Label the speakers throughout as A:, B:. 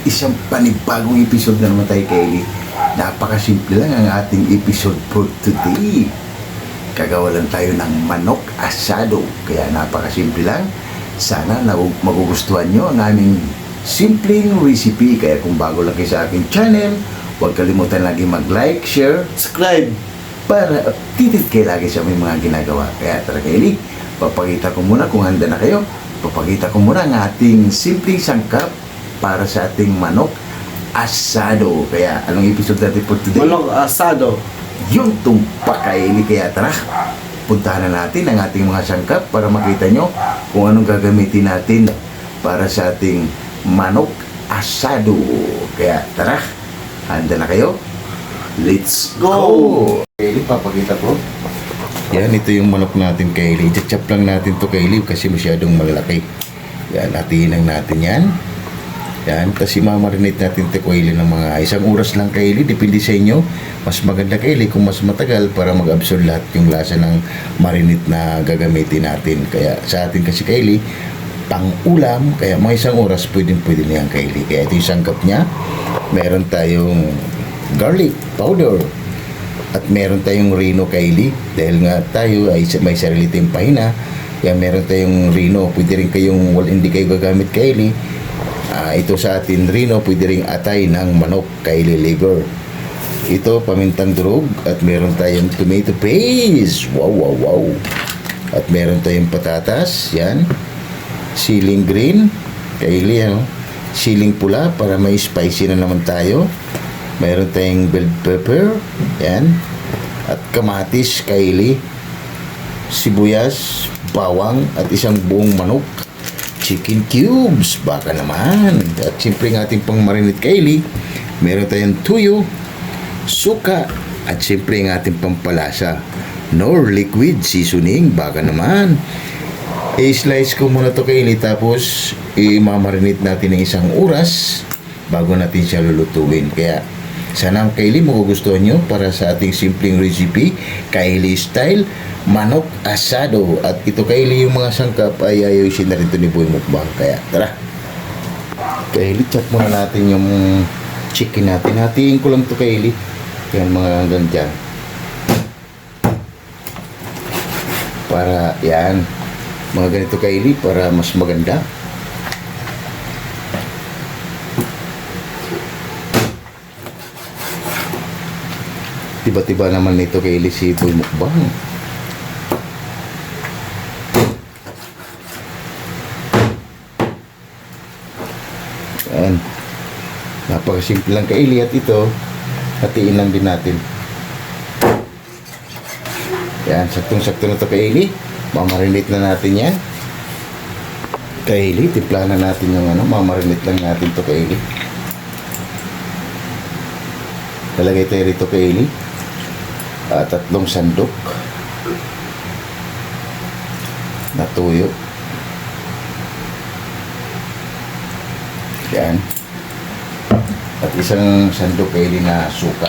A: isang panibagong episode na naman tayo, Kylie. Napakasimple lang ang ating episode for today. Gagawa lang tayo ng manok asado. Kaya napakasimple lang. Sana magugustuhan nyo ang aming simpleng recipe. Kaya kung bago lang kayo sa aking channel, huwag kalimutan lagi mag-like, share, subscribe para updated kayo lagi sa aming mga ginagawa. Kaya tara, Kylie, papakita ko muna kung handa na kayo. Papakita ko muna ang ating simpleng sangkap para sa ating manok asado. Kaya anong episode natin for today?
B: Manok asado.
A: Yung tumpak, Kylie. Kaya tara, puntahan na natin ang ating mga sangkap para makita nyo kung anong gagamitin natin para sa ating manok asado. Kaya tara, handa na kayo? Let's go! Kylie, papakita ko. Yan, ito yung manok natin, Kylie. Chachap lang natin to, Kylie, kasi masyadong malaki. Yan, hatiin lang natin yan. Yan, tapos imamarinate natin ito, Kylie, ng mga 1 oras lang, Kylie. Depende sa inyo. Mas maganda, Kylie, kung mas matagal para mag-absorb lahat yung lasa ng marinate na gagamitin natin. Kaya sa atin kasi, Kylie, pang-ulam, kaya mga 1 oras pwede na yan, Kylie. Kaya ito yung sangkap niya. Meron tayong garlic powder. At meron tayong Reno, Kylie. Dahil nga tayo ay may sarili tayong pahina. Kaya meron tayong Reno. Pwede rin kayong hindi kayo gagamit, Kylie. Ito sa atin Reno, pwede rin atay ng manok, Kylie liver. Ito, pamintang durog. At meron tayong tomato paste. Wow. At meron tayong patatas. Yan. Siling green, Kylie, ano? Siling pula para may spicy na naman tayo. Mayroon tayong bell pepper, yan, at kamatis, Kylie, sibuyas, bawang, at isang buong manok, chicken cubes, baka naman. At siyempre ng ating pang marinate, Kylie, meron tayong tuyo, suka, at siyempre ng ating pampalasa, nor liquid seasoning, baka naman. I-slice ko muna to, Kylie, tapos i-marinate natin ng 1 oras bago natin siya lulutuin. Kaya sana, Kylie, magugustuhan nyo para sa ating simpleng recipe, Kylie style, manok asado. At ito, Kylie, yung mga sangkap ay ayusin na rin ito ni Boy Mukbang. Kaya tara, Kylie, chop muna natin yung chicken natin. Hatiin ko lang ito, Kylie. Yan, mga hanggang dyan. Para, yan, mga ganito, Kylie, para mas maganda. Tiba-tiba naman nito, Kylie, si Boy Mukbang. Yan. Napakasimple lang, Kylie. At ito, hatiin lang din natin. Yan, saktong-sakto na ito, Kylie. Mamarinate na natin yan. Kylie, timpla na natin yung mamarinate lang natin ito, Kylie. Lalagay tayo rito, Kylie. 3 sandok na tuyo. Yan. At 1 sandok, Kylie, na suka.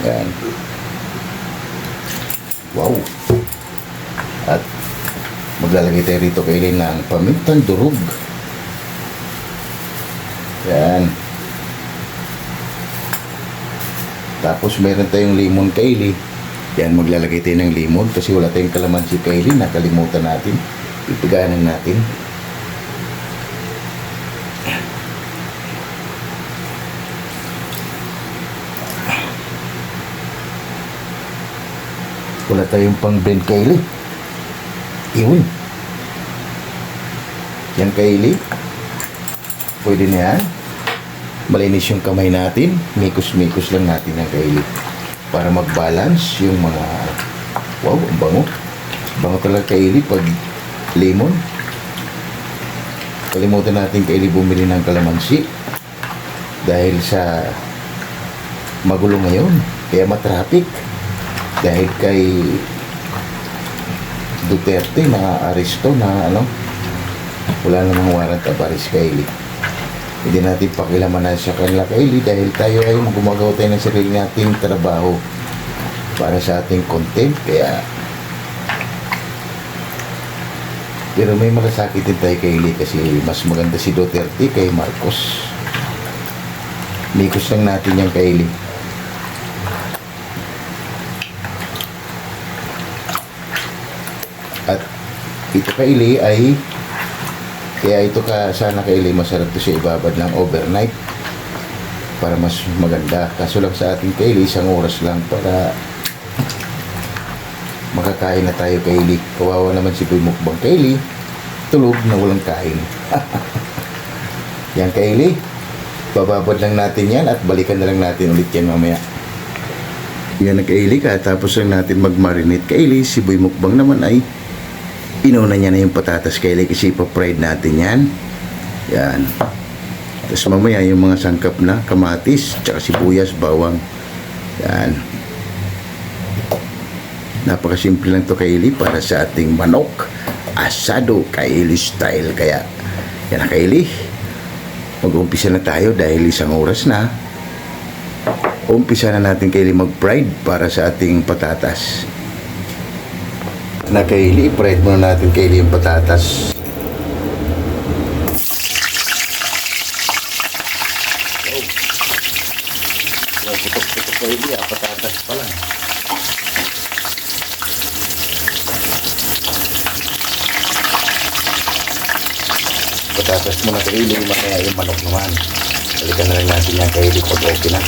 A: Yan. Wow. At maglalagay tayo rito, Kylie, ng pamintang durog. Yan. Tapos meron tayong lemon, Kylie. Yan, maglalagay tayo ng lemon kasi wala tayong kalamansi, Kylie. Nakalimutan natin. Ipiganan natin. Wala tayong pang-blend, Kylie. Iyon. Yan, Kylie. Pwede na yan. Malinis yung kamay natin. Mikos-mikos lang natin yan, Kylie. Para mag-balance yung mga... Wow, ang bango. Bango talaga, Kylie, pag lemon. Kalimutan natin, Kylie, bumili ng kalamansi. Dahil sa magulo ngayon. Kaya matraffic. Dahil kay Duterte na aresto na wala namang warrant of arrest, Kylie. Hindi natin pakilamanan sa kanila, Kylie, dahil tayo ay gumagawa tayo ng sarili nating trabaho para sa ating content. Kaya Pero may malasakit din tayo kay Eli kasi mas maganda si Duterte kay Marcos. Nikos lang natin yan kay Eli. At ito kay Eli ay kaya ito sana kay Eli masarap to sa ibabad ng overnight para mas maganda. Kaso lang sa ating kay Eli, isang oras lang para makakain na tayo kay Eli. Kawawa naman si Boy Mukbang kay Eli, tulog na walang kain. Yan kay Eli, bababad lang natin yan at balikan na lang natin ulit yan mamaya. Yan na kay Eli, katapos lang natin mag-marinate kay Eli. Si Boy Mukbang naman ay inuna niya na yung patatas kay Eli kasi ipa-fried natin yan. Yan. Tapos mamaya yung mga sangkap na kamatis, tsaka sibuyas, bawang. Yan. Napakasimple lang to kay Eli para sa ating manok asado kay Eli style. Kaya yan na kay Eli, mag-umpisa na tayo dahil isang oras na. Umpisa na natin kay Eli mag-fried para sa ating patatas. Na kay Eli, i-fried muna natin kay Eli yung patatas. Putok-putok kay Eli, patatas pa lang. Patatas muna kay Eli, mamaya yung manok naman. Balikan na lang natin yan kay Eli pag okay na.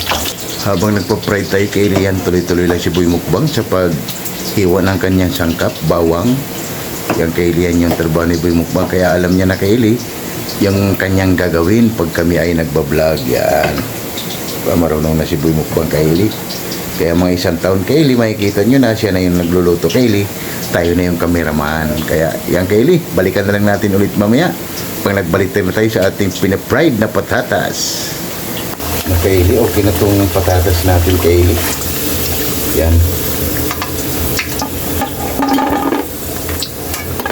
A: Habang nagpa-fry tayo kay Eli yan, tuloy-tuloy lang si Boy Mukbang sa paghiwa ng kanyang sangkap, bawang. Yan kay Eli yan yung trabaho ni Boy Mukbang. Kaya alam niya na kay Eli yung kanyang gagawin pag kami ay nagbablog. Yan. Marunong na si Boy Mukbang kay Eli. Kaya mga isang taon kay Eli, makikita nyo na siya na yung nagluluto kay Eli. Tayo na yung cameraman. Kaya yan kay Eli, balikan na lang natin ulit mamaya pag nagbalik tayo sa ating pina-fried na patatas. Na kay Eli, okay na itong patatas natin kay Eli. Yan.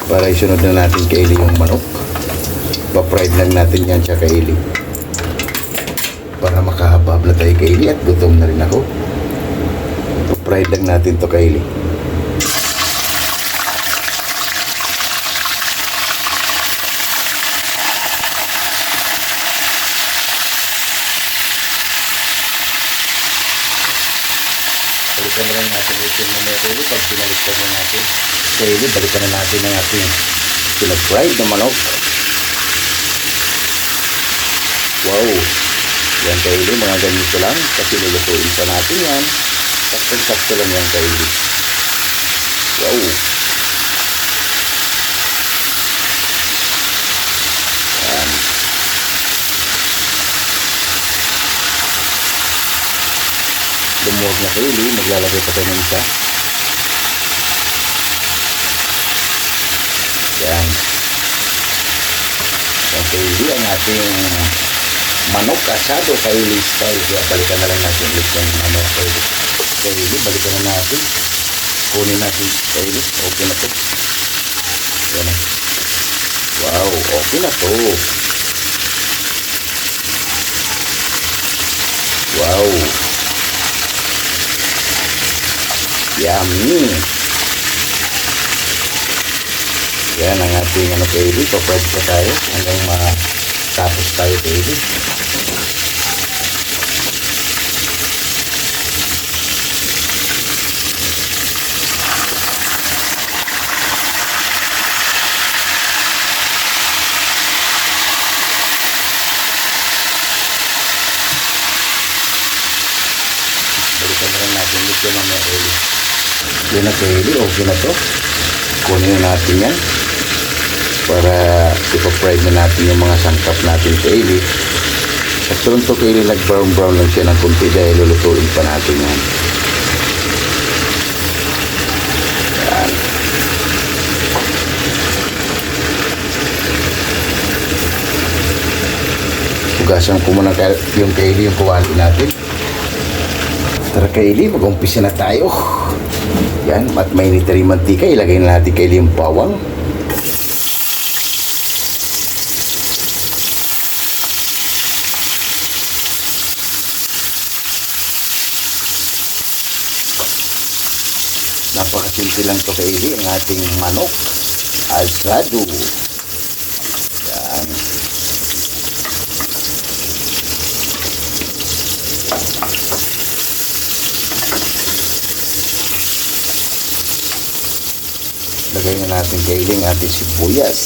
A: Para isunod na natin kay Eli yung manok. Pa-fried lang natin yan siya kay Eli. Para makahabab na tayo kay Eli at gutom na rin ako. Pa-fried lang natin to kay Eli. Balikan na lang natin yung mamaya kay Eli. Pag pinaliktad na natin kay Eli, balikan na natin ang ating pinag-fried na manok. Wow! Yan kay Eli, mga ganito lang kasi lulutuin pa natin yan. Sakto lang yan kay Eli. Wow! Yan. Lumuwag na kay Eli, maglalagay pa tayo ng isa. Yan. Yan kay Eli ang ating manok asado kay Eli style. Kaya balikan na lang natin ulit yung manok kay Eli. Balikan na natin. Kunin natin kay Eli. Okay na to. Yan. Wow, okay na to. Wow. Yummy. Yan ang ating ano kay Eli. Pa-fried pa tayo hanggang matapos tayo kay Eli. Balikan na lang natin dito ng mga Eli. Yan na kay Eli. Okay na to. Kunin na natin yan para ipa-fried na natin yung mga sangkap natin kay Eli. At doon to kay Eli, nag-brown lang siya ng kunti dahil lulutuin pa natin yan. Yan. Hugasan ko muna yung kay Eli yung kuwali natin. Tara kay Eli, mag-umpisa na tayo. Yan, at may nitari mantika, ilagay na natin kay Eli yung bawang. Napakasimple lang to kay Eli, ang ating manok asado. Yan. Lagay na natin kailing ating sibuyas.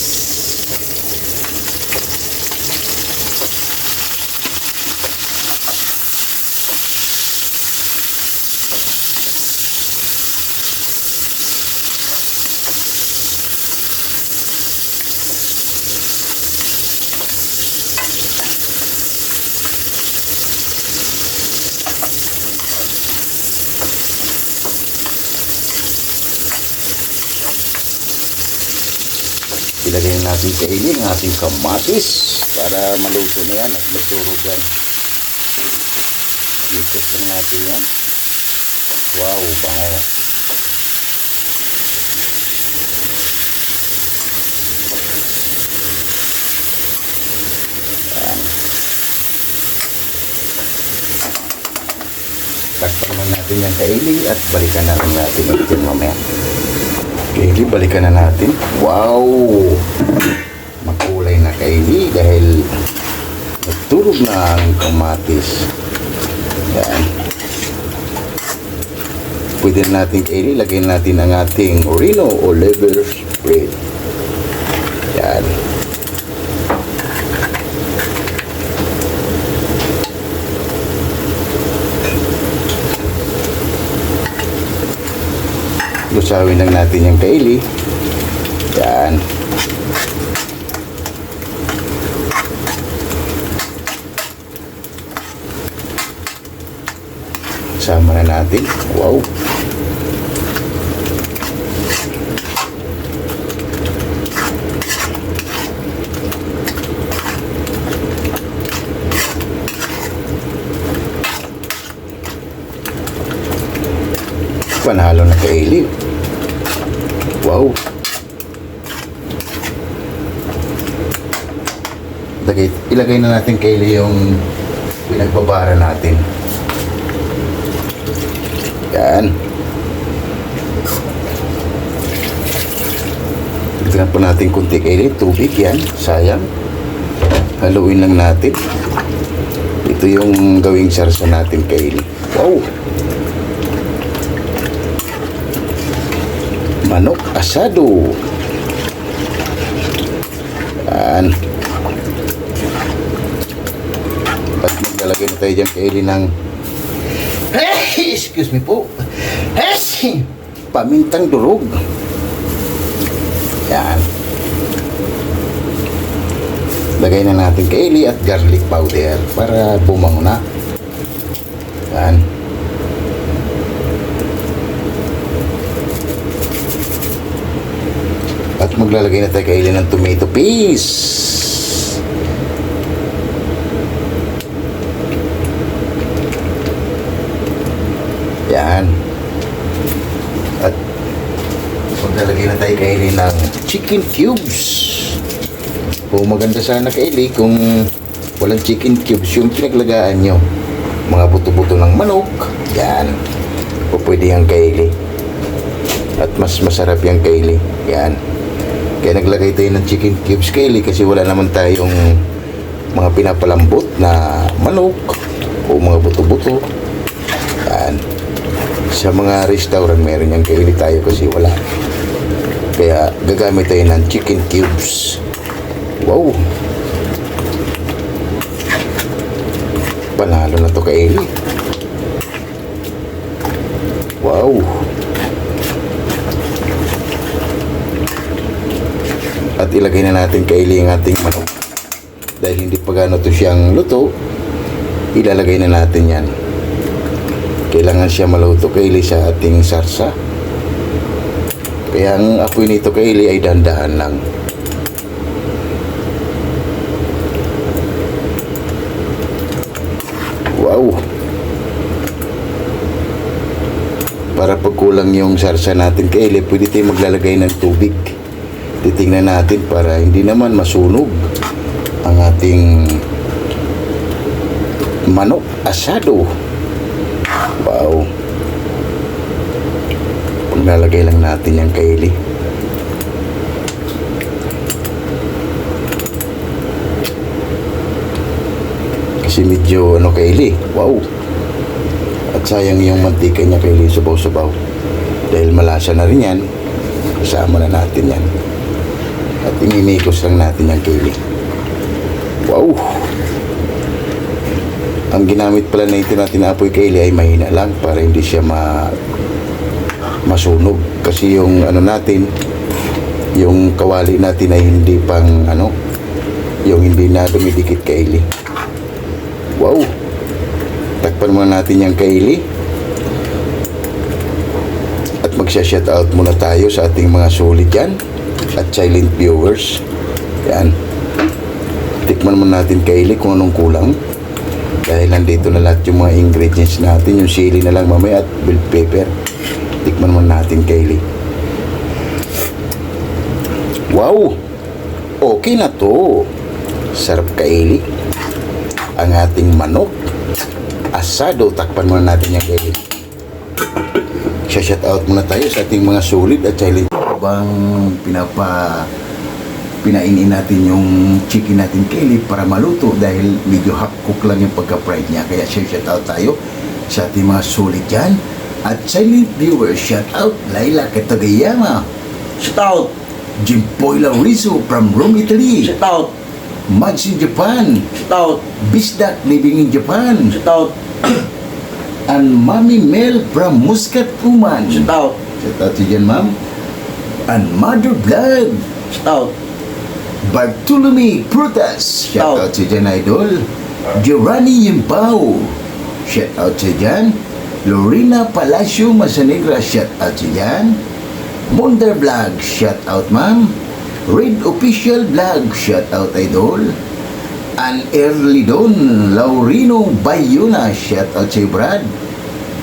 A: Ilagay natin kailing ating kamatis para maluto na yan at magdurugan. Ikot lang natin yan. Wow, bango. Yan. Takpan lang natin yung kailing at balikan na lang natin ito mamaya. Kaili, balikan na natin. Wow! Makulay na kaili dahil nagturog na ang kamatis. Yan. Pwede natin kaili, lagyan natin ang ating orino o liver spread. Yan. Lusawin lang natin yung kaili. Yan. Sama na natin. Wow. Panalo na kaili. Wow. Ilagay na natin kaili yung pinagbabara natin. Yan. Tignan po natin kunti kaili. Tubig yan. Sayang. Haluin lang natin. Ito yung gawing sarsa natin kaili. Wow. Manok asado. Yan. At maglalagay na tayo dyan kaili ng excuse me po. Pamintang durog. Yan. Lagay na natin kaili at garlic powder para bumango na. Yan. At maglalagay na tayo kaili ng tomato paste. Yan. At maglalagay na tayo kaili ng chicken cubes. Kung maganda sana kaili kung walang chicken cubes yung pinaglagaan nyo. Mga buto-buto ng manok. Yan. O pwede yung kaili. At mas masarap yung kaili. Yan. Kaya naglagay tayo ng chicken cubes kaili kasi wala naman tayong mga pinapalambot na manok o mga buto-buto. Yan. Sa mga restaurant meron yung kaili, tayo kasi wala. Kaya gagamit tayo ng chicken cubes. Wow. Panalo na to kaili. Wow. At ilagay na natin kaili ang ating manok. Dahil hindi pa gano to siyang luto, ilalagay na natin yan. Kailangan siya maluto kaili sa ating sarsa. Kaya ang apoy nito kaili ay dandahan lang. Wow. Para pag kulang yung sarsa natin kaili, pwede tayong maglalagay ng tubig. Titingnan natin para hindi naman masunog ang ating manok asado. Wow. Paglalagay lang natin yung kaili. Kasi medyo ano Kaylee, wow. At sayang yung mantika niya Kaylee, subaw-subaw. Dahil malasa na rin yan, kasama na natin yan. At imimikos lang natin yan Kaylee. Wow. Ang ginamit pala na ito natin na apoy Kaylee ay mahina lang para hindi siya masunog. Kasi yung ano natin, yung kawali natin ay hindi pang ano, yung hindi na dumidikit Kaylee. Wow. Takpan muna natin yung Kaylee. At magsha-shoutout muna tayo sa ating mga solid yan at silent viewers. Yan. Tikman muna natin Kaylee kung anong kulang. Dahil nandito na lahat yung mga ingredients natin. Yung sili na lang mamaya at bell pepper. Tikman muna natin Kaylee. Wow! Okay na to. Sarap Kaylee. Ang ating manok asado. Takpan muna natin yung Kaylee. Shout out muna tayo sa ating mga solid at silent. Habang pinainin natin yung chicken natin Kaylee para maluto dahil medyo half cook lang yung pagka-fried niya. Kaya shout out tayo sa ating mga solid dyan. At silent viewers, shout out Laila Katagayama.
B: Shout out
A: Jimpoy Laurizo from Rome, Italy.
B: Shout out
A: Mads in Japan.
B: Shout out
A: Bisdak living in Japan.
B: Shout out
A: And Mami Mel from Muscat, Oman.
B: Shout out
A: Shout out to dyan, ma'am. And Mother Blood.
B: Shout out
A: Bartolome Prutas. Shout out to dyan, idol. Giovanni Yimpao. Shout out to dyan. Lorena Palacio Masanegra. Shout out to dyan. Monder Vlog. Shout out, ma'am. Red Official Vlog. Shout out, idol. And Early Dawn Laurino Bayuna. Shout out sa Brad.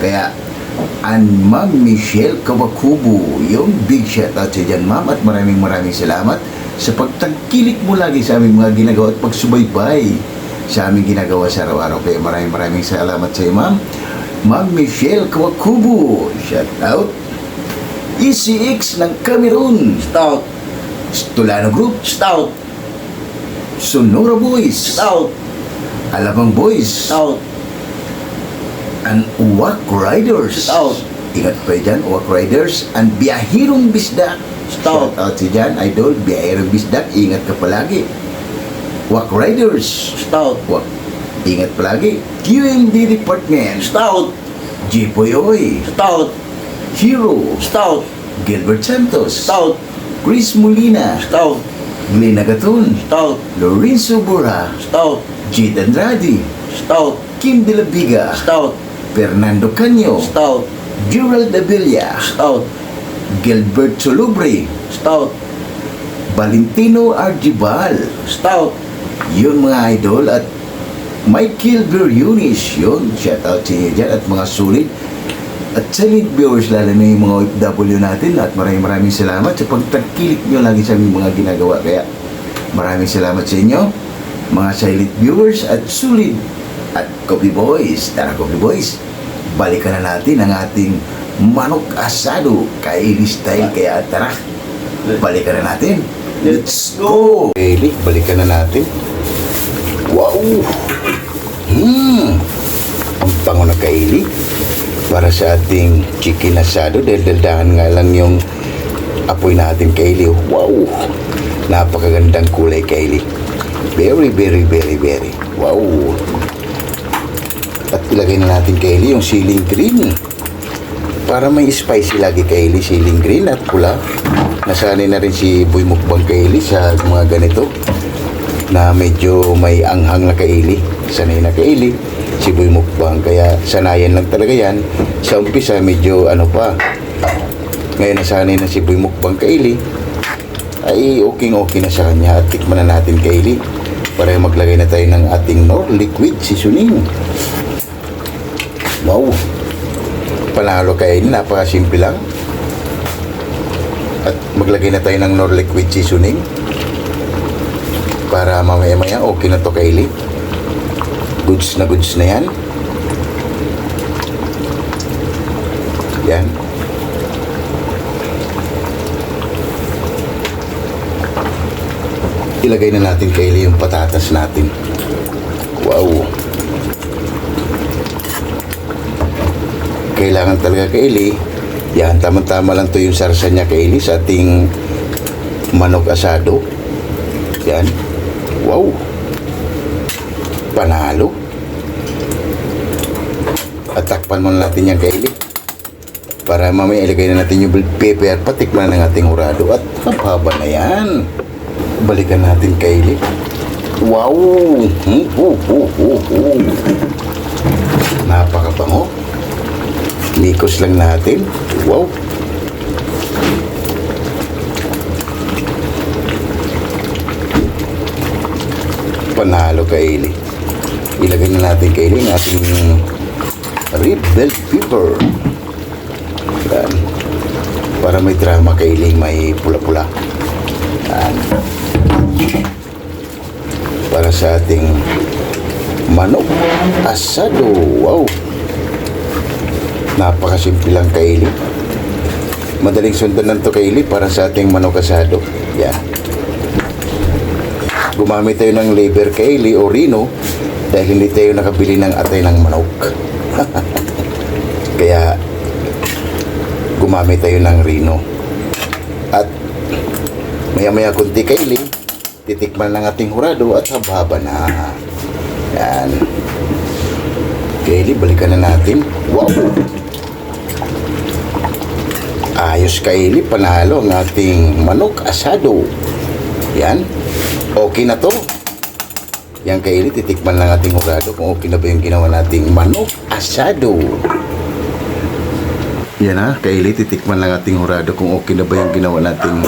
A: Kaya and Ma'am Michelle Kawakubo, yung big shout out sa dyan, ma'am. At maraming salamat sa pagtangkilik mo lagi sa aming mga ginagawa at pagsubaybay sa aming ginagawa sa araw-araw. Kaya maraming salamat sa iyo, ma'am. Ma'am Michelle Kawakubo, shout out. ECX ng Cameroon.
B: Shout out
A: Stolano Group.
B: Shout out
A: Sonora Boys.
B: Shout out
A: Alabang Boys.
B: Shout out
A: And Uwak Riders.
B: Shout out
A: Ingat pa dyan, Uwak Riders. And Biyahirong Bisdak.
B: Shout
A: out si dyan, idol. Biyahirong Bisdak, ingat ka palagi. Uwak Riders.
B: Shout out
A: Uwak, ingat palagi. QMD Department.
B: Shout out
A: Jipoyoy.
B: Shout out
A: Hero.
B: Shout out
A: Gilbert Santos.
B: Shout out
A: Chris Molina.
B: Shout out
A: Glenn Agaton.
B: Shout out
A: Lorenzo Borja.
B: Shout out
A: Jade Andrade.
B: Shout out
A: Kim De La Viga.
B: Shout out
A: Fernando Canyo.
B: Shout out
A: Gerald Avilla.
B: Shout out
A: Gilbert Solubre.
B: Shout out
A: Valentino Argibal.
B: Shout out
A: Yun mga idol. At Michael Berionis. Yun, shout out sa inyo dyan. At mga sulit at silent viewers, lalo na yung mga OFW natin. At maraming salamat sa pagtangkilik nyo lagi sa aming mga ginagawa. Kaya maraming salamat sa inyo mga silent viewers at sulit at Coffee Boys. Tara Coffee Boys, balikan na natin ang ating manok asado Kaylee style. Kaya tara, balikan na natin. Let's go! Kaylee, balikan na natin. Wow! Ang pango na Kaylee para sa ating chicken asado. Dahil daldahan nga lang yung apoy natin Kaylee. Wow! Napakagandang kulay Kaylee. Very wow! At ilagay na natin Kaylee yung ceiling green para may spicy lagi Kaylee. Ceiling green at pula. Nasanay na rin si Boy Mukbang Kaylee sa mga ganito na medyo may anghang na Kaylee. Sanay na Kaylee si Boy Mukbang, kaya sanayan lang talaga yan. Sa umpisa medyo ano pa, ngayon nasanay na si Boy Mukbang Kaylee, ay okay na sa kanya. At tikman na natin Kaylee para maglagay na tayo ng ating Knorr liquid seasoning. Wow, panalo Kaylee, napakasimple lang. At maglagay na tayo ng Knorr liquid seasoning para mamaya okay na to Kaylee. Goods na yan. Yan. Ilagay na natin Kaylee yung patatas natin. Wow. kailangan talaga Kaili. Yan, tama-tama lang to yung sarsa niya Kaili sa ating manok asado. Yan. Wow. Panalo. At takpan muna natin yan Kaili. Para mamaya ilagay na natin yung bell pepper, patikman ng ating hurado. At haba na yan. Balikan natin Kaili. Wow. Napakabango. Mikos lang natin. Wow. Panalo Kaili. Ilagay na natin Kaili ang ating red bell pepper. Yan. Para may drama Kaili, may pula-pula. Yan. Para sa ating manok asado. Wow. Napakasimple lang Kaili. Madaling sundan lang to Kaili para sa ating manok asado. Yan. Gumamit tayo ng liver Kaili o rino dahil hindi tayo nakabili ng atay ng manok. Kaya gumamit tayo ng rino. At maya-maya kunti Kaili, titikman ng ating hurado at haba na. Yan. Kaili, balikan na natin. Wow. Ayos Kaili, panalo ang ating manok asado. Yan. Okay na to. Yan Kaili, titikman lang ating hurado kung okay na ba yung ginawa nating manok asado. Yan ha, Kaili, titikman lang ating hurado kung okay na ba yung ginawa nating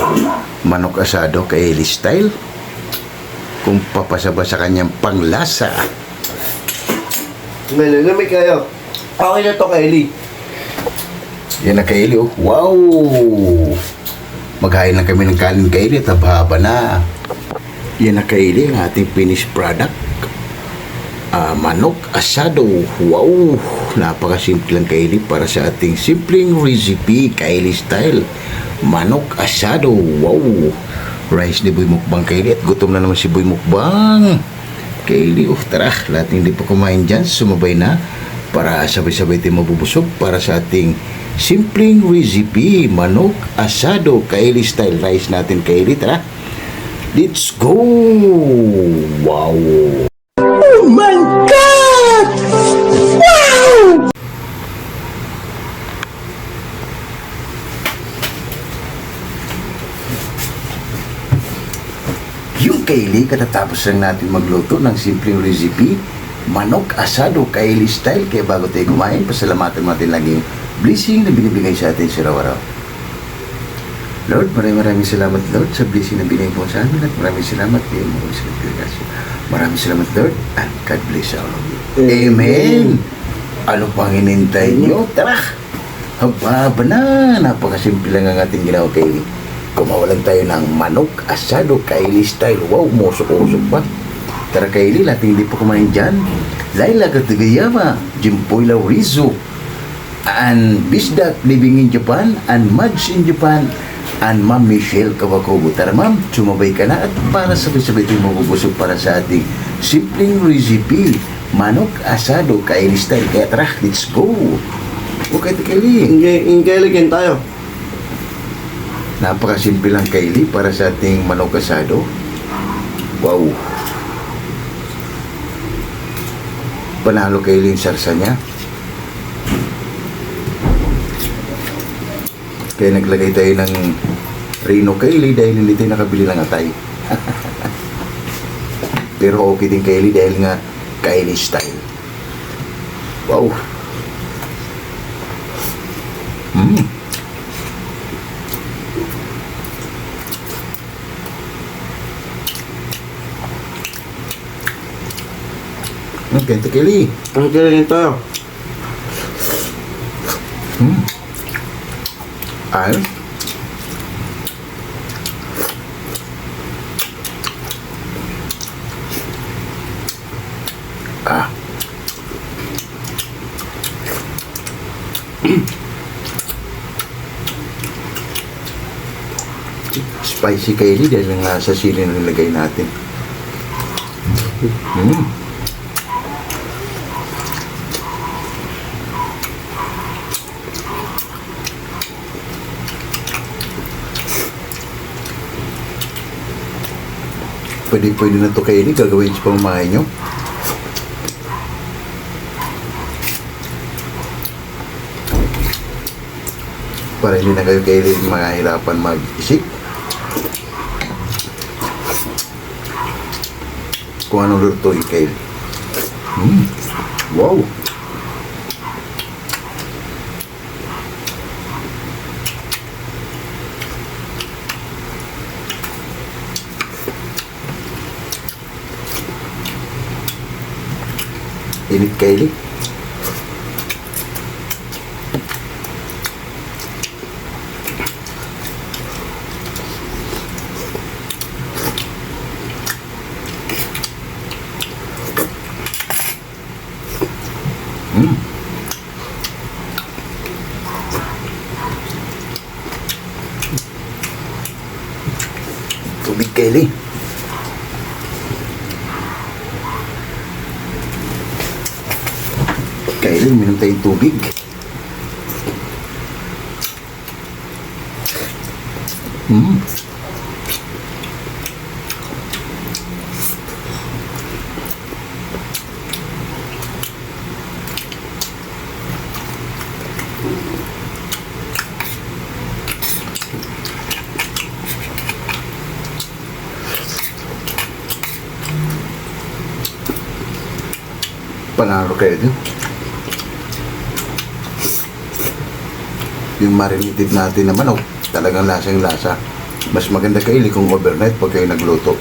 A: manok asado Kaili style. Kung papasa ba sa kanyang panglasa.
B: May lalamig kayo. Okay na to Kaili.
A: Yan na Kaili, oh. Wow! Maghain lang kami ng kanin Kaili at haba na. Yan na Kaili, ang ating finished product. Manok asado. Wow! Napakasimple lang Kaili para sa ating simpleng recipe Kaili style. Manok asado. Wow! Rice ni Boy Mukbang Kaili at gutom na naman si Boy Mukbang. Kaili, tara, lahat hindi pa kumain dyan, sumabay na para sabay-sabay tayo mabubusog para sa ating simpleng recipe, manok asado Kaili style rice natin Kaili. Tara, let's go! Wow! Oh my God! Wow! Yung Kaili, katatapos lang natin magluto ng simpleng recipe, manok asado Kaili style. Kaya bago tayo kumain, pasalamatan natin laging blessing na binibigay sa atin sa araw-araw. Lord, maraming salamat Lord sa blessing na binigay mo sa amin at maraming salamat kay mo sa pagkakasya. Maraming salamat Lord and God bless all of you. Amen! Ano pang hinintay nyo? Tara! Haba na! Napakasimple lang ang ating ginawa Kaili. Kumawalan tayo ng manok asado Kaili style. Wow, musok-usok pa. Tara Kaili, lahat hindi pa kumain dyan. Laila Katagayama, Jimpoy Laurizo, and Bisdak living in Japan, and Mads in Japan, and Ma'am Michelle Kawakobo. Tara ma'am, sumabay ka na at para sabay-sabay tayo mabubusog para sa ating simpleng recipe, manok asado Kaili style. Kaya tara, let's go! Okay, Kaili.
B: Ingkailigin tayo.
A: Napakasimple lang Kaili para sa ating manok asado. Wow! Panalo Kaili yung sarsa niya. Kaya naglagay tayo ng rino Kaili dahil hindi tayo nakabili ng atay. Pero okay din Kaili dahil nga Kaili style. Wow! Okay, Kaili.
B: Ingkailigin tayo.
A: Ayos. Spicy Kaili dahil nga sa sili na nilagay natin. Pwede na to kainin. Gagawin sa pamamahay nyo. Para hindi na kayo kainin mahirapan mag-isip. Kung anong luto kail. Wow! Init kaili. Tubig kaili. Kaili, minum tayong tubig. Panalo kayo din. Yung marinated natin na manok, talagang lasang lasa. Mas maganda kaili kung overnight pag kayo nagluto.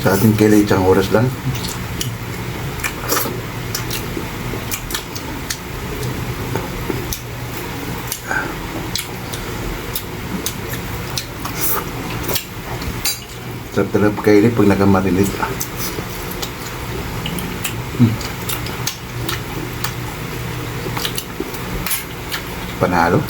A: Sa ating kaili, isang oras lang. Sarap talaga kaili pag nagamarinate ka. Panalo.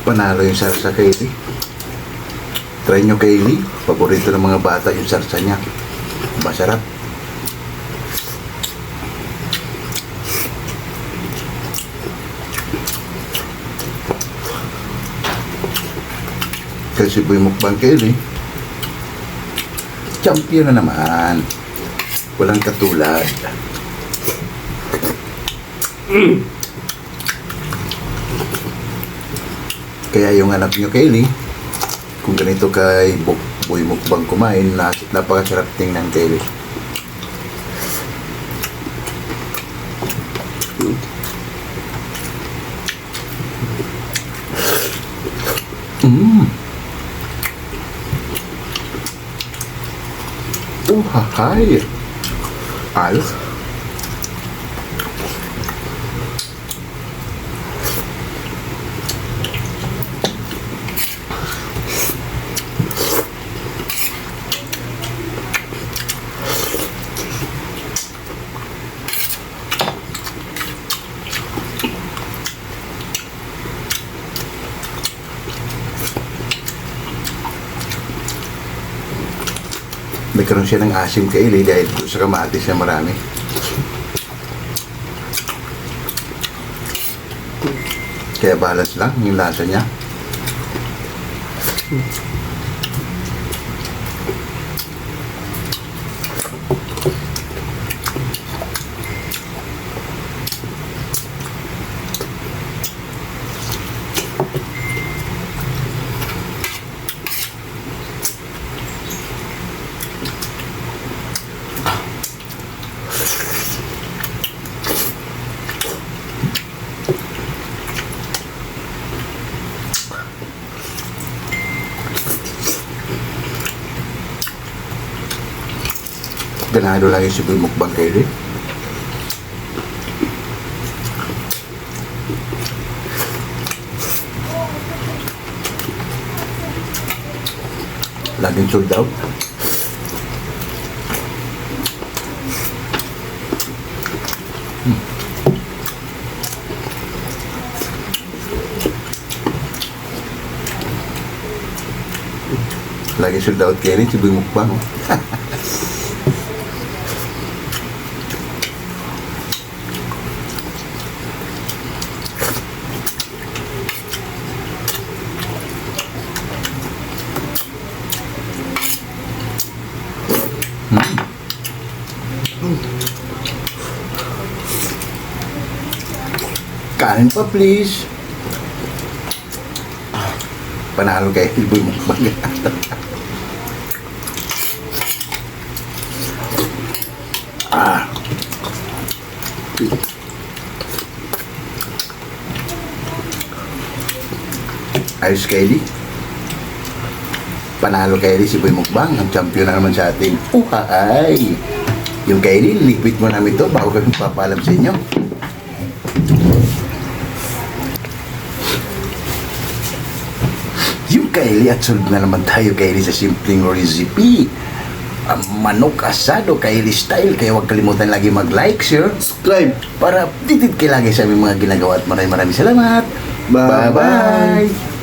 A: Panalo yung sarsa kaili. Try nyo kaili. Paborito ng mga bata yung sarsa niya. Masarap. Kasi boy mukbang kaili. Champion na naman. Walang katulad. Kaya yung anak nyo Kaylee, kung ganito kay boy mukbang kumain, napakasarap tingnan Kaylee. Hahay! Ayos. Nagkaroon siya ng asim kaili dahil sa kamatis na marami. Kaya balance lang yung lasa niya. Ganado lang yung Cebu mukbang kayo rin. Laging sold out. Lagi sold out kayo rin, Cebu mukbang. Oh. Kanin pa, please. Panalo kayo, Cebu mukbang. Ayos Kylie. Panalo Kylie si Boy Mukbang. Ang champion na naman sa atin. Uhay! Yung Kylie, lipit mo namin ito bago kami papalam sa inyo. Yung Kylie at solve na naman tayo Kylie sa simpleng recipe. Ang manok asado Kylie style. Kaya huwag kalimutan lagi mag-like, share,
B: Subscribe.
A: para updated kayo lagi sa aming mga ginagawa at maraming salamat.
B: Bye-bye.
A: Bye-bye.